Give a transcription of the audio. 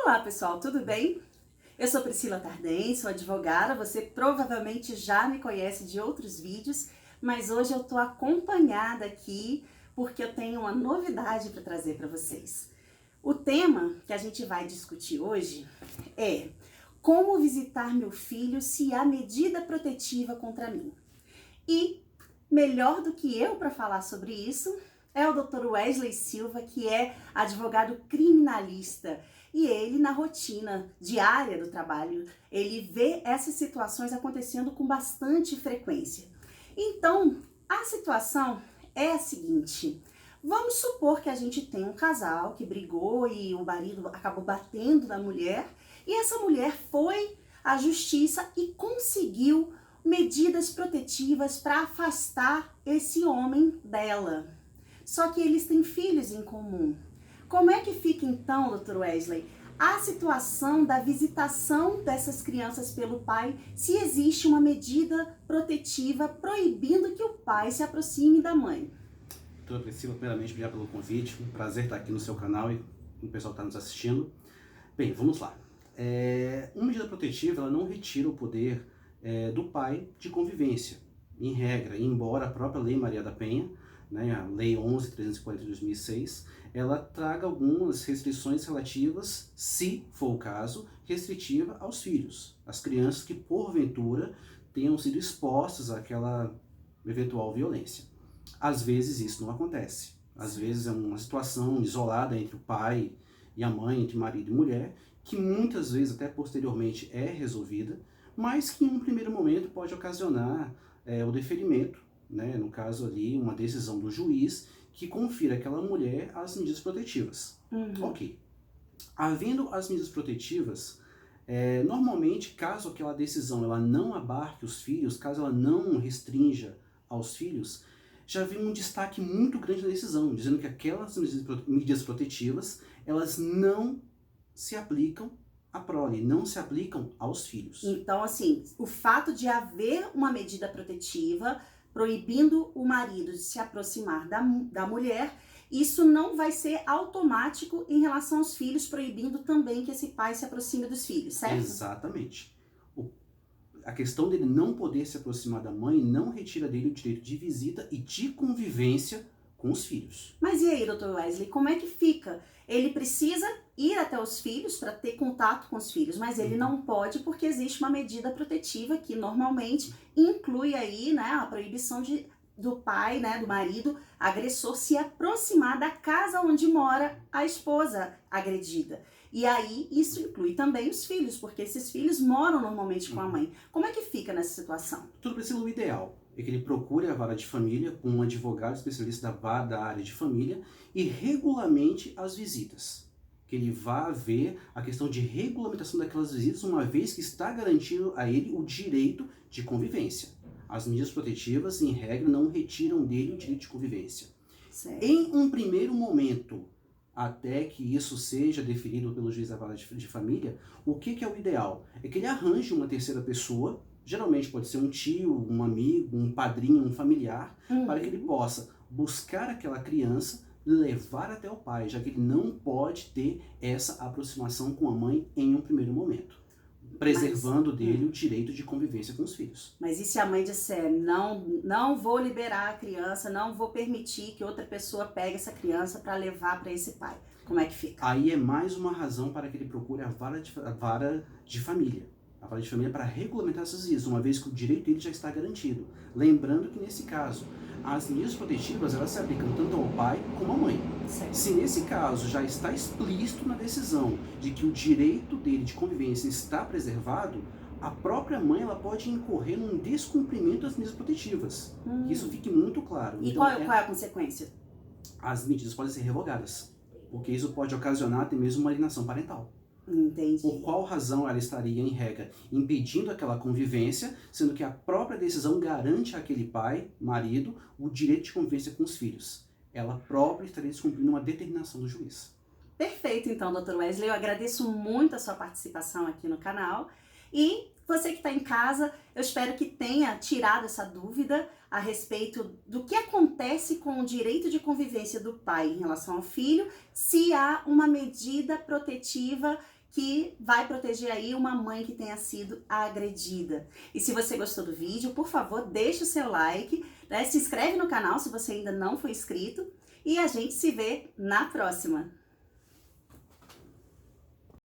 Olá pessoal, tudo bem? Eu sou Priscila Tardem, sou advogada, você provavelmente já me conhece de outros vídeos, mas hoje eu tô acompanhada aqui porque eu tenho uma novidade para trazer para vocês. O tema que a gente vai discutir hoje é como visitar meu filho se há medida protetiva contra mim. E melhor do que eu para falar sobre isso é o Dr. Wesley Silva, que é advogado criminalista. E ele, na rotina diária do trabalho, ele vê essas situações acontecendo com bastante frequência. Então, a situação é a seguinte: vamos supor que a gente tem um casal que brigou e o marido acabou batendo na mulher, e essa mulher foi à justiça e conseguiu medidas protetivas para afastar esse homem dela. Só que eles têm filhos em comum. Como é que fica então, Dr. Wesley, a situação da visitação dessas crianças pelo pai, se existe uma medida protetiva proibindo que o pai se aproxime da mãe? Doutora Priscila, primeiramente, obrigado pelo convite. Um prazer estar aqui no seu canal e o pessoal está nos assistindo. Bem, vamos lá. Uma medida protetiva, ela não retira o poder do pai de convivência, em regra, embora a própria Lei Maria da Penha, né, a Lei 11.340 de 2006, ela traga algumas restrições relativas, se for o caso, restritiva aos filhos, às crianças que porventura tenham sido expostas àquela eventual violência. Às vezes isso não acontece, às vezes é uma situação isolada entre o pai e a mãe, entre marido e mulher, que muitas vezes até posteriormente é resolvida, mas que em um primeiro momento pode ocasionar o deferimento, né, no caso ali, uma decisão do juiz que confira àquela mulher as medidas protetivas. Ok. Havendo as medidas protetivas, normalmente, caso aquela decisão ela não abarque os filhos, caso ela não restrinja aos filhos, já vem um destaque muito grande na decisão, dizendo que aquelas medidas protetivas, elas não se aplicam à prole, não se aplicam aos filhos. Então, assim, o fato de haver uma medida protetiva proibindo o marido de se aproximar da mulher, isso não vai ser automático em relação aos filhos, proibindo também que esse pai se aproxime dos filhos, certo? Exatamente. A questão dele não poder se aproximar da mãe não retira dele o direito de visita e de convivência com os filhos. Mas e aí, Dr. Wesley, como é que fica? Ele precisa ir até os filhos para ter contato com os filhos, mas ele não pode porque existe uma medida protetiva que normalmente inclui aí, né, a proibição do pai, né, do marido agressor se aproximar da casa onde mora a esposa agredida. E aí isso inclui também os filhos, porque esses filhos moram normalmente com a mãe. Como é que fica nessa situação? Tudo precisa do ideal. É que ele procure a vara de família com um advogado especialista da área de família e regulamente as visitas. Que ele vá ver a questão de regulamentação daquelas visitas, uma vez que está garantido a ele o direito de convivência. As medidas protetivas, em regra, não retiram dele o direito de convivência. Certo. Em um primeiro momento, até que isso seja definido pelo juiz da vara de família, o que é o ideal? É que ele arranje uma terceira pessoa, geralmente pode ser um tio, um amigo, um padrinho, um familiar, para que ele possa buscar aquela criança, levar até o pai, já que ele não pode ter essa aproximação com a mãe em um primeiro momento, preservando dele o direito de convivência com os filhos. Mas e se a mãe disser, não vou liberar a criança, não vou permitir que outra pessoa pegue essa criança para levar para esse pai? Como é que fica? Aí é mais uma razão para que ele procure a vara de família. A vara de família para regulamentar essas visitas, uma vez que o direito dele já está garantido. Lembrando que nesse caso, as medidas protetivas elas se aplicam tanto ao pai como à mãe. Certo. Se nesse caso já está explícito na decisão de que o direito dele de convivência está preservado, a própria mãe ela pode incorrer num descumprimento das medidas protetivas. Que isso fique muito claro. E então, qual é a consequência? As medidas podem ser revogadas, porque isso pode ocasionar até mesmo uma alienação parental. Entendi. Por qual razão ela estaria, em regra, impedindo aquela convivência, sendo que a própria decisão garante àquele pai, marido, o direito de convivência com os filhos. Ela própria estaria descumprindo uma determinação do juiz. Perfeito, então, Dr. Wesley. Eu agradeço muito a sua participação aqui no canal E você que está em casa, eu espero que tenha tirado essa dúvida a respeito do que acontece com o direito de convivência do pai em relação ao filho, se há uma medida protetiva que vai proteger aí uma mãe que tenha sido agredida. E se você gostou do vídeo, por favor, deixa o seu like, né? Se inscreve no canal se você ainda não foi inscrito e a gente se vê na próxima.